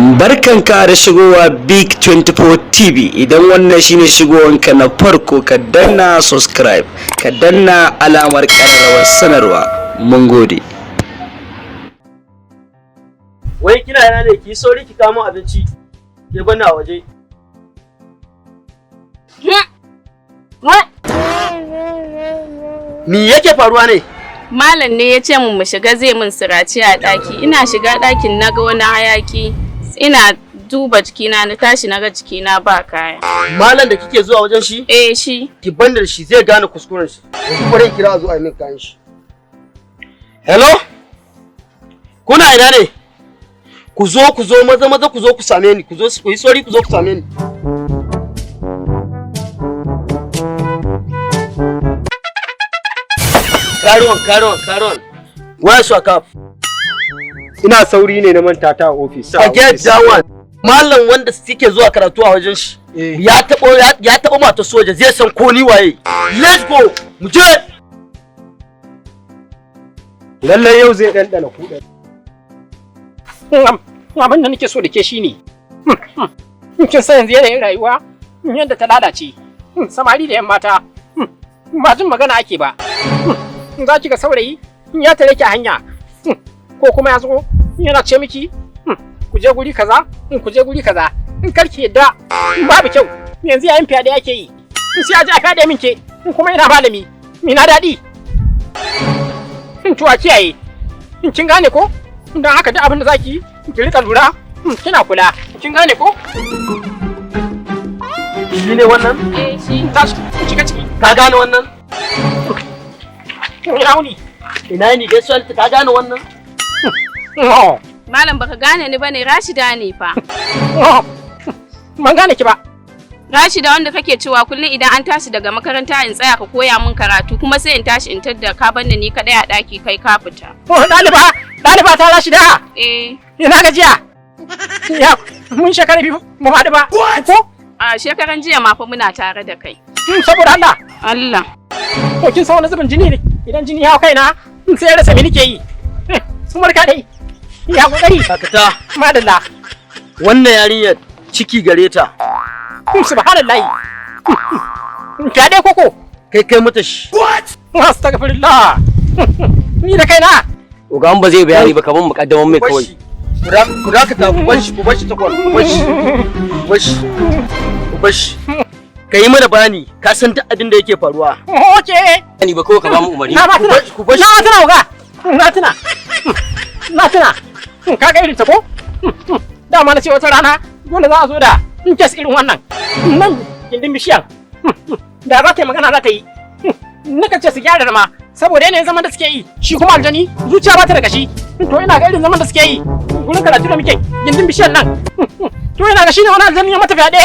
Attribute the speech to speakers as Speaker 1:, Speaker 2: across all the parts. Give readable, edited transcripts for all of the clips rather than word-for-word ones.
Speaker 1: Barkanka da shigowa Big 24 TV. Idan wannan shine shigowanka na farko, ka danna subscribe, ka danna alamar ƙararrawar sanarwa. Mun gode.
Speaker 2: Wai kina yana ne ki sauri ki kamo abinci. Ke bana waje. Me yake faruwa ne?
Speaker 3: Malam ne ya ce mu shiga zai mun sirace a ɗaki. Ina shiga ɗakin naga wani hayaki. Ina duba jikina na tashi naga jikina ba kaya.
Speaker 2: Malam da kike zuwa wajen shi?
Speaker 3: Eh shi.
Speaker 2: Ki banda shi zai gane kuskuren shi. Yanzu bari kira zuwa min kayan shi. Hello? Kuna ina ne? Ku zo maza ku zo ku same ni. Ku yi sauri ku zo ku same ni. Karon. Where's your cup?
Speaker 4: Ina sauri ne na manta ta a office.
Speaker 2: Forget that one. Mallam wanda suke zuwa karatu a wajen shi. Ya taɓa mata soja zai san ko ni waye. Let's go. Mu je.
Speaker 4: Lallai yau zai ɗanɗana kuɗa.
Speaker 5: Abin da nake so da ke shi ne. Kin san yanzu yanayin rayuwa yadda ta lalace. Samari da 'yan mata ba jin magana ake ba. Za ki ga saurayi ya tare ki a hanya ko kuma ya zo yana ce miki ku je guri kaza in karki yadda babu kyau yanzu yayin fyaɗe ake yi sai a ji a fyaɗe min ke kuma ina malami mina daɗi to a kiyaye kin gane ko don haka duk abin da zaki ki rika lura kina kula kin gane ko
Speaker 2: shi ne wannan?
Speaker 3: Eh shi.
Speaker 5: tashi shiga ciki
Speaker 2: Ka gane wannan?
Speaker 5: ina wuni
Speaker 2: Ina ni gaisuwa ka gane wannan?
Speaker 3: Malam baka gane ni bane, Rashida ne fa.
Speaker 5: ban gane ki ba.
Speaker 3: Rashida wanda kake cewa kullum idan an tashi daga makaranta in tsaya ka koya min karatu kuma sai in tashi in tadda ka banni ni kadai a daki kai ka fita.
Speaker 5: Ɗaliba ta Rashida.
Speaker 3: Eh.
Speaker 5: Ina gajiya. Ya mun shekara biyu mu haɗu ba. Ko?
Speaker 3: A shekaran jiya ma fa muna tare da kai.
Speaker 5: Saboda Allah.
Speaker 3: Allah.
Speaker 5: Ko kin san wani zubin jini ne? Idan jini ya hau kaina sai ya rasa me nake yi. Sun marka dai. Ya kokari.
Speaker 2: Sakata.
Speaker 5: Madalla.
Speaker 2: Wannan yarinyar ciki gare ta.
Speaker 5: Subhanallahi. Ka dai koko.
Speaker 2: Kai mata shi.
Speaker 5: What? Astaghfirullah. Ni da kaina.
Speaker 6: Ogan ba zai bayani ba kaman mukaddaman mai kawai.
Speaker 2: Ku dakata ku bar shi takwas. Ku bar shi. Ka yi mana bayani, ka san duk abin da yake faruwa.
Speaker 5: Oke.
Speaker 6: Ni ba kawai ka ba mu umarni.
Speaker 5: Na tuna. Na tuna oga. Na tuna. Ka ga irin ta ko? Dama na ce wata rana dole za a zo da kes irin wannan. Nan gindin bishiyan. Da za ta yi magana za ta yi. Nakan ce su gyara ma saboda yanayin zaman da suke yi. Shi kuma aljani zuciya ba ta da gashi. To ina ga irin zaman da suke yi. Gurin karatu da muke gindin bishiyan nan. To ina ga shine wani aljani ya mata fyaɗe.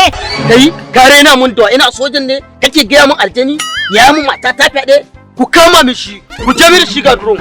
Speaker 2: Kai ka raina mun da ina sojan ne kake gaya mun aljani ya mun mata ta fyaɗe. Ku kama mishi ku je mi da shi ga duro.